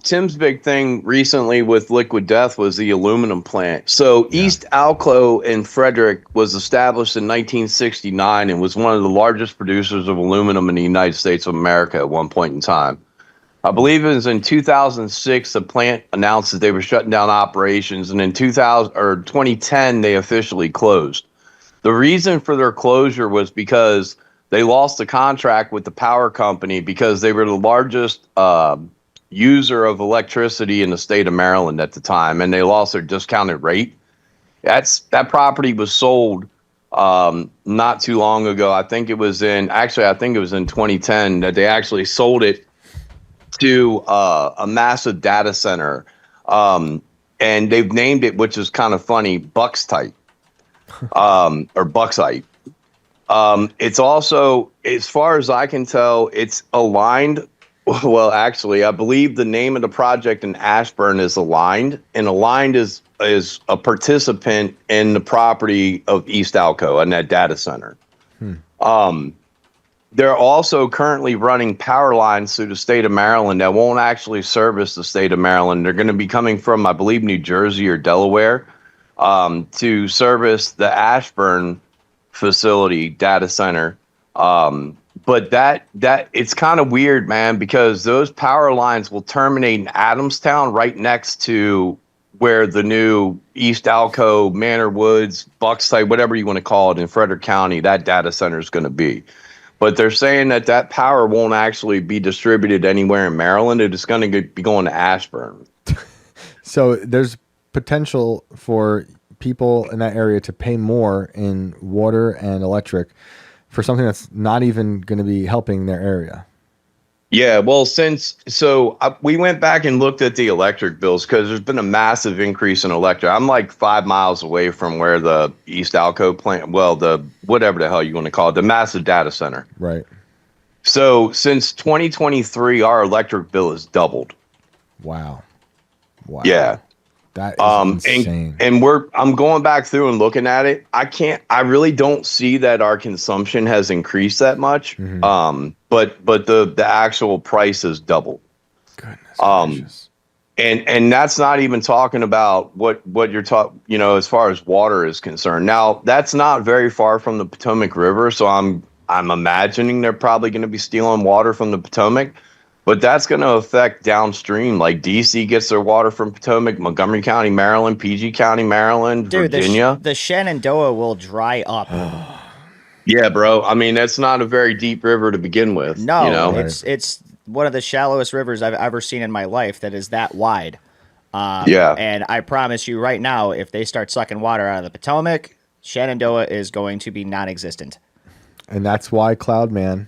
Tim's big thing recently with Liquid Death was the aluminum plant. So East Alco in Frederick was established in 1969 and was one of the largest producers of aluminum in the United States of America at one point in time. I believe it was in 2006 the plant announced that they were shutting down operations, and in 2010 they officially closed. The reason for their closure was because they lost the contract with the power company because they were the largest user of electricity in the state of Maryland at the time, and they lost their discounted rate. That property was sold not too long ago. I think it was in 2010 that they actually sold it to a massive data center, and they've named it, which is kind of funny, Buckstite, or Bucksite. It's also, as far as I can tell, it's aligned. Well, actually, I believe the name of the project in Ashburn is Aligned, and Aligned is a participant in the property of East Alco and that data center. They're also currently running power lines through the state of Maryland that won't actually service the state of Maryland. They're going to be coming from, I believe, New Jersey or Delaware to service the Ashburn facility data center. But that it's kind of weird, man, because those power lines will terminate in Adamstown right next to where the new East Alco, Manor Woods, Buckside, whatever you want to call it in Frederick County, that data center is going to be. But they're saying that power won't actually be distributed anywhere in Maryland. It's going to be going to Ashburn. So there's potential for people in that area to pay more in water and electric for something that's not even going to be helping their area. Yeah, well, we went back and looked at the electric bills because there's been a massive increase in electric. I'm like 5 miles away from where the East Alco plant, well, the whatever the hell you want to call it, the massive data center. Right. So since 2023, our electric bill has doubled. Wow. Yeah. That is insane. And I'm going back through and looking at it. I really don't see that our consumption has increased that much. Mm-hmm. But the actual price has doubled. Goodness gracious. And that's not even talking about what you're talking, as far as water is concerned. Now, that's not very far from the Potomac River, so I'm imagining they're probably going to be stealing water from the Potomac. But that's going to affect downstream. Like DC gets their water from Potomac, Montgomery County, Maryland, PG County, Maryland, Virginia. The Shenandoah will dry up. Yeah, bro. I mean, that's not a very deep river to begin with. No, it's one of the shallowest rivers I've ever seen in my life that is that wide. And I promise you right now, if they start sucking water out of the Potomac, Shenandoah is going to be non-existent. And that's why Cloud Man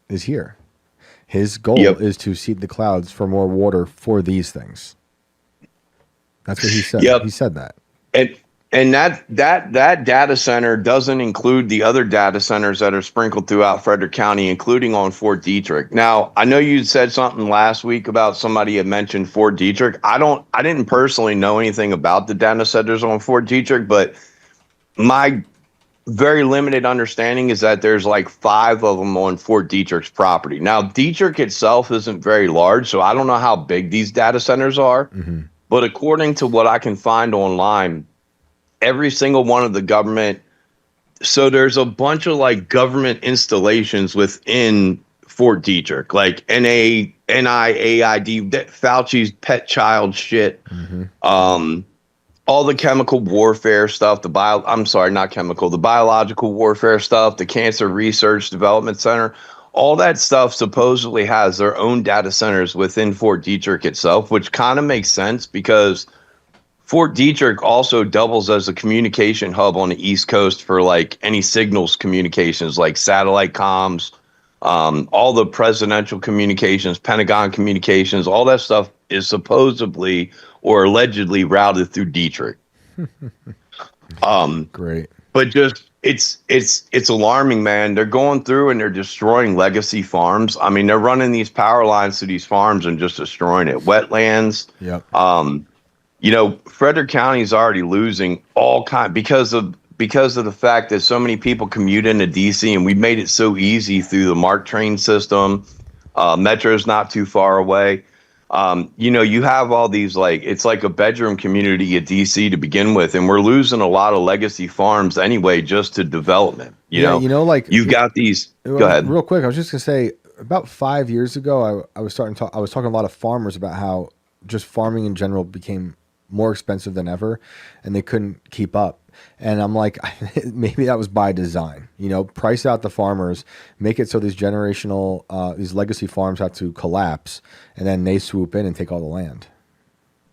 is here. His goal is to seed the clouds for more water for these things. That's what he said. Yep. He said that. And that data center doesn't include the other data centers that are sprinkled throughout Frederick County, including on Fort Detrick. Now, I know you said something last week about somebody had mentioned Fort Detrick. I didn't personally know anything about the data centers on Fort Detrick, but my very limited understanding is that there's like 5 of them on Fort Detrick's property. Now, Detrick itself isn't very large, so I don't know how big these data centers are. Mm-hmm. But according to what I can find online, every single one of the government, so there's a bunch of like government installations within Fort Detrick, like NIAID, Fauci's pet child shit. Mm-hmm. All the chemical warfare stuff, the biological warfare stuff, the Cancer Research Development Center, all that stuff supposedly has their own data centers within Fort Detrick itself, which kind of makes sense because Fort Detrick also doubles as a communication hub on the East Coast for like any signals communications, like satellite comms, all the presidential communications, Pentagon communications, all that stuff is supposedly or allegedly routed through Detrick. Great. But just it's alarming, man. They're going through and they're destroying legacy farms. I mean, they're running these power lines to these farms and just destroying it. Wetlands. Yep. Frederick County is already losing all kind because of the fact that so many people commute into DC, and we've made it so easy through the MARC train system. Metro's not too far away. You have all these, like, it's like a bedroom community at DC to begin with, and we're losing a lot of legacy farms anyway just to development. Like you've got these. Go ahead. Real quick, I was just gonna say, about 5 years ago, I was talking to a lot of farmers about how just farming in general became more expensive than ever, and they couldn't keep up. And I'm like, maybe that was by design. Price out the farmers, make it so these these legacy farms have to collapse, and then they swoop in and take all the land.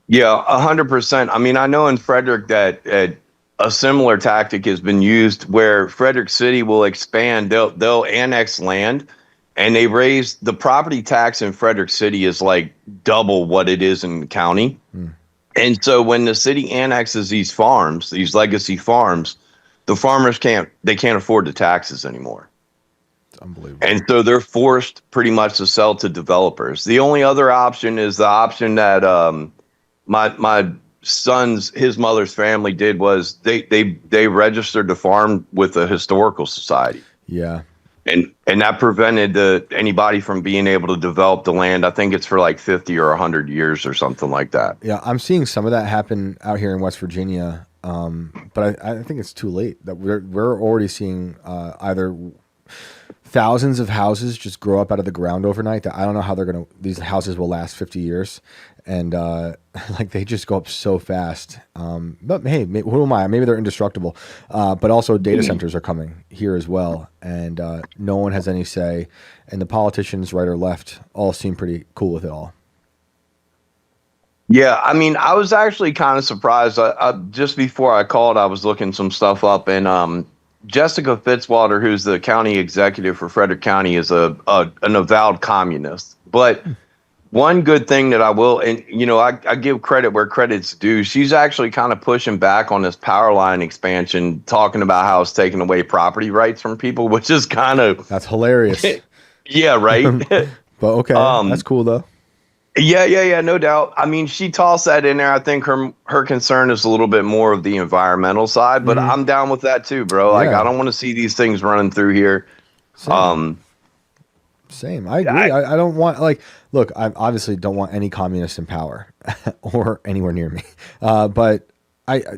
Yeah, 100%. I mean, I know in Frederick that a similar tactic has been used where Frederick City will expand. They'll annex land, and they raise the property tax in Frederick City is like double what it is in the county. And so when the city annexes these farms, these legacy farms, the farmers can't afford the taxes anymore. It's unbelievable. And so they're forced pretty much to sell to developers. The only other option is the option that my his mother's family did was they registered the farm with the historical society. Yeah. And that prevented anybody from being able to develop the land. I think it's for like 50 or 100 years or something like that. Yeah, I'm seeing some of that happen out here in West Virginia, but I think it's too late. That we're already seeing either thousands of houses just grow up out of the ground overnight. That I don't know how these houses will last 50 years, and like they just go up so fast. But hey, who am I? Maybe they're indestructible. But also data centers are coming here as well, and no one has any say. And the politicians, right or left, all seem pretty cool with it all. Yeah, I mean, I was actually kind of surprised. Just before I called, I was looking some stuff up, and Jessica Fitzwater, who's the county executive for Frederick County, is an avowed communist. But one good thing that I will, and I give credit where credit's due. She's actually kind of pushing back on this power line expansion, talking about how it's taking away property rights from people, which is kind of that's hilarious. Yeah, right. But okay, that's cool though. Yeah, no doubt. I mean, she tossed that in there. I think her concern is a little bit more of the environmental side, but I'm down with that too, bro. Like, I don't want to see these things running through here. Same. I agree. I don't want, look, I obviously don't want any communists in power or anywhere near me. But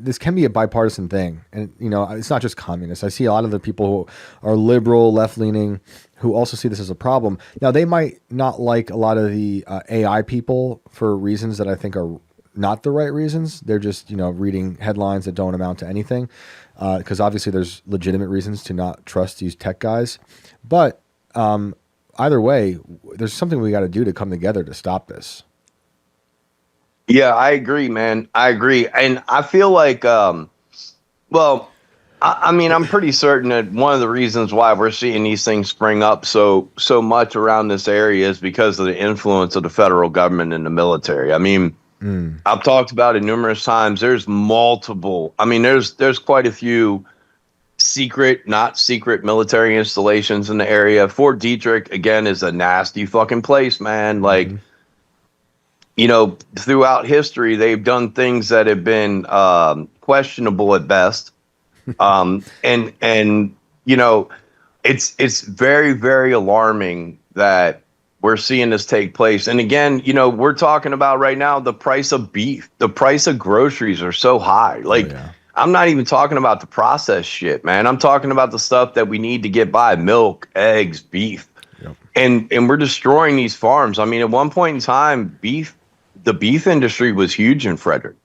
this can be a bipartisan thing. And, it's not just communists. I see a lot of the people who are liberal, left-leaning, who also see this as a problem. Now, they might not like a lot of the AI people for reasons that I think are not the right reasons. They're just, reading headlines that don't amount to anything. Because obviously there's legitimate reasons to not trust these tech guys. But either way, there's something we got to do to come together to stop this. Yeah, I agree, man. I agree. And I feel like, I mean, I'm pretty certain that one of the reasons why we're seeing these things spring up so much around this area is because of the influence of the federal government and the military. I mean, I've talked about it numerous times. There's multiple. I mean, there's quite a few secret, not secret military installations in the area. Fort Detrick, again, is a nasty fucking place, man. Like, throughout history, they've done things that have been questionable at best. It's very, very alarming that we're seeing this take place. And again, we're talking about right now, the price of beef, the price of groceries are so high. Like, I'm not even talking about the processed shit, man. I'm talking about the stuff that we need to get by: milk, eggs, beef. Yep. And we're destroying these farms. I mean, at one point in time, the beef industry was huge in Frederick.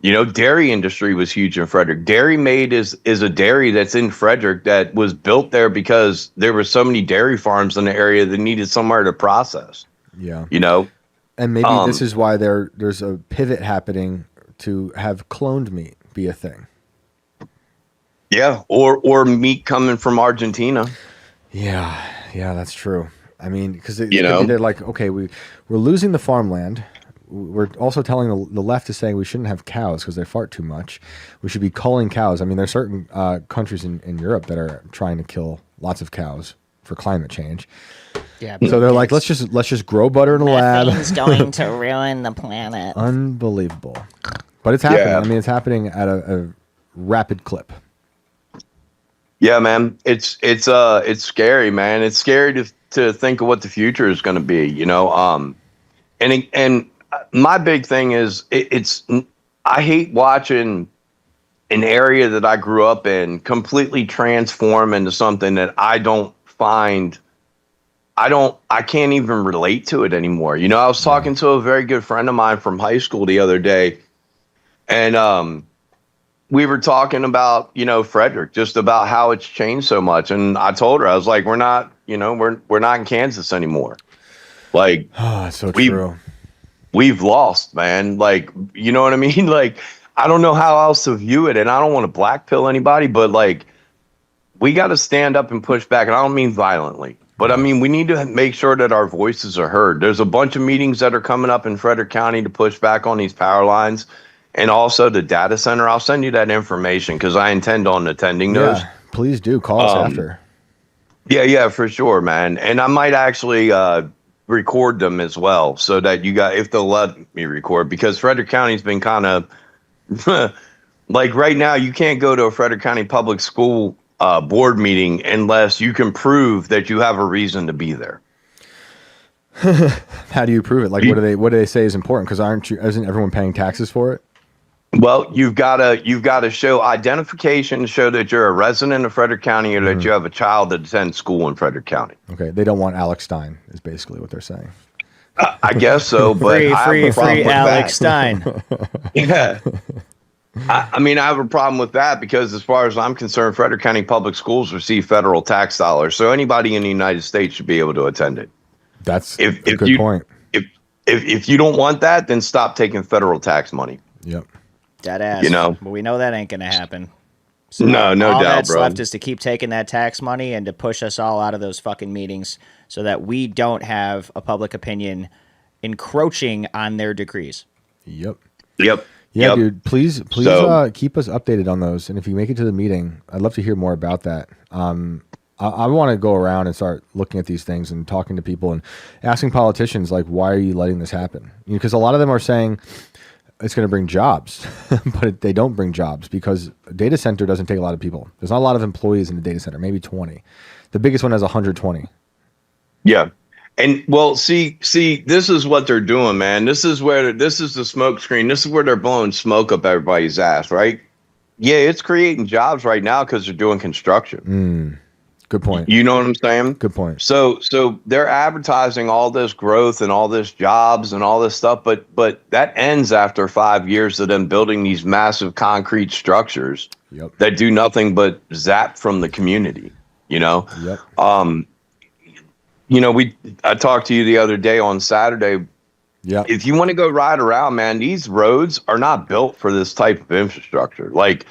Dairy industry was huge in Frederick. Dairy Made is a dairy that's in Frederick that was built there because there were so many dairy farms in the area that needed somewhere to process. Yeah. And maybe this is why there's a pivot happening to have cloned meat be a thing. Yeah, or meat coming from Argentina. Yeah, that's true. I mean, because they're like, okay, we're losing the farmland. We're also telling the left is saying we shouldn't have cows because they fart too much. We should be culling cows. I mean, there's certain countries in Europe that are trying to kill lots of cows for climate change. Yeah. So they're like, let's just grow butter in a lab. Methane's going to ruin the planet. Unbelievable. But it's happening. Yeah. I mean, it's happening at a rapid clip. Yeah, man. It's scary, man. It's scary to think of what the future is going to be. And my big thing is I hate watching an area that I grew up in completely transform into something that I can't even relate to it anymore. You know, I was talking to a very good friend of mine from high school the other day, and we were talking about, you know, Frederick, just about how it's changed so much. And I told her, I was like, we're not in Kansas anymore. Like, so true. We've lost, man. Like, you know what I mean? Like, I don't know how else to view it. And I don't want to black pill anybody, but like, we got to stand up and push back. And I don't mean violently, but I mean, we need to make sure that our voices are heard. There's a bunch of meetings that are coming up in Frederick County to push back on these power lines. And also the data center. I'll send you that information because I intend on attending those. Please do call us after. Yeah, for sure, man. And I might actually record them as well, so that you got, if they'll let me record, because Frederick County's been kind of like right now. You can't go to a Frederick County public school board meeting unless you can prove that you have a reason to be there. How do you prove it? Like, what do they say is important? Because isn't everyone paying taxes for it? Well, you've got to show identification to show that you're a resident of Frederick County or that you have a child that attends school in Frederick County. Okay, they don't want Alex Stein, is basically what they're saying. I guess so, but free Alex Stein. Yeah. I mean, I have a problem with that because, as far as I'm concerned, Frederick County Public Schools receive federal tax dollars, so anybody in the United States should be able to attend it. That's a good point. If you don't want that, then stop taking federal tax money. Yep. Dead ass. You know, but we know that ain't gonna happen. So no all doubt, that's bro. left is to keep taking that tax money and to push us all out of those fucking meetings, so that we don't have a public opinion encroaching on their decrees. Yep. Yeah, dude. Please, keep us updated on those. And if you make it to the meeting, I'd love to hear more about that. I want to go around and start looking at these things and talking to people and asking politicians, like, why are you letting this happen? Because a lot of them are saying it's going to bring jobs, but they don't bring jobs because a data center doesn't take a lot of people. There's not a lot of employees in the data center, maybe 20. The biggest one has 120. Yeah. And well, see, this is what they're doing, man. This is the smoke screen. This is where they're blowing smoke up everybody's ass, right? Yeah, it's creating jobs right now because they're doing construction. Good point. You know what I'm saying? Good point. So they're advertising all this growth and all this jobs and all this stuff, but that ends after 5 years of them building these massive concrete structures that do nothing but zap from the community. You know. Yep. You know, I talked to you the other day on Saturday. Yeah. If you want to go ride around, man, these roads are not built for this type of infrastructure. Like,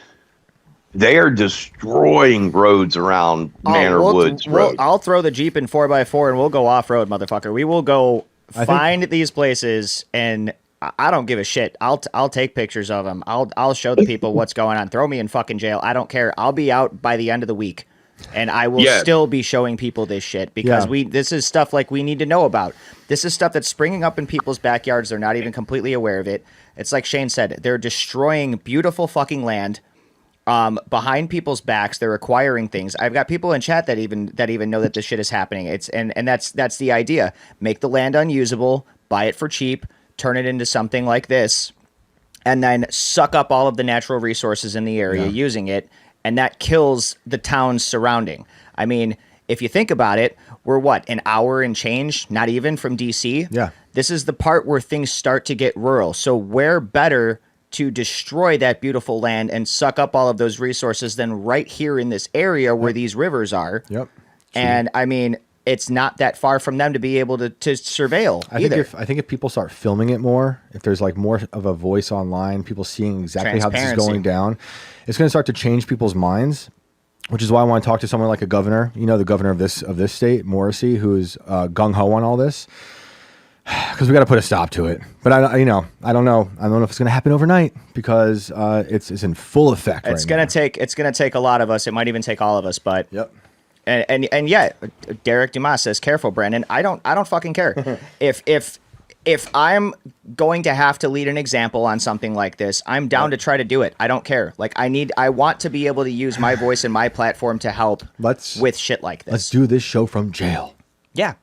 they are destroying roads around Manor Woods Road. I'll throw the Jeep in 4x4 and we'll go off-road, motherfucker. We will go find these places, and I don't give a shit. I'll take pictures of them. I'll show the people what's going on. Throw me in fucking jail. I don't care. I'll be out by the end of the week, and I will still be showing people this shit because this is stuff like we need to know about. This is stuff that's springing up in people's backyards. They're not even completely aware of it. It's like Shane said. They're destroying beautiful fucking land. Behind people's backs, they're acquiring things. I've got people in chat that even know that this shit is happening. And that's the idea. Make the land unusable, buy it for cheap, turn it into something like this, and then suck up all of the natural resources in the area using it, and that kills the towns surrounding. I mean, if you think about it, we're an hour and change, not even from DC. Yeah. This is the part where things start to get rural. So where better to destroy that beautiful land and suck up all of those resources than right here in this area where these rivers are. Yep. And I mean, it's not that far from them to be able to surveil either. I think if people start filming it more, if there's like more of a voice online, people seeing exactly how this is going down, it's going to start to change people's minds, which is why I want to talk to someone like a governor, the governor of this state, Morrissey, who's gung-ho on all this. Because we got to put a stop to it, but I don't know. I don't know if it's going to happen overnight because it's in full effect. It's going to take a lot of us. It might even take all of us. But and yet, Derek Dumas says, "Careful, Brandon. I don't fucking care. if I'm going to have to lead an example on something like this, I'm down to try to do it. I don't care. Like I want to be able to use my voice and my platform to help with shit like this. Let's do this show from jail. Yeah.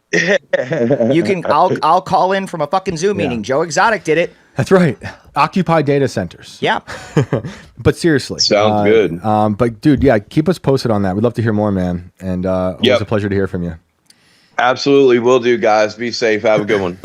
You can. I'll call in from a fucking Zoom meeting. Joe Exotic did it. That's right. Occupy data centers. Yeah. But seriously. Sounds good. But dude, yeah, keep us posted on that. We'd love to hear more, man. And always a pleasure to hear from you. Absolutely. Will do, guys. Be safe. Have a good one.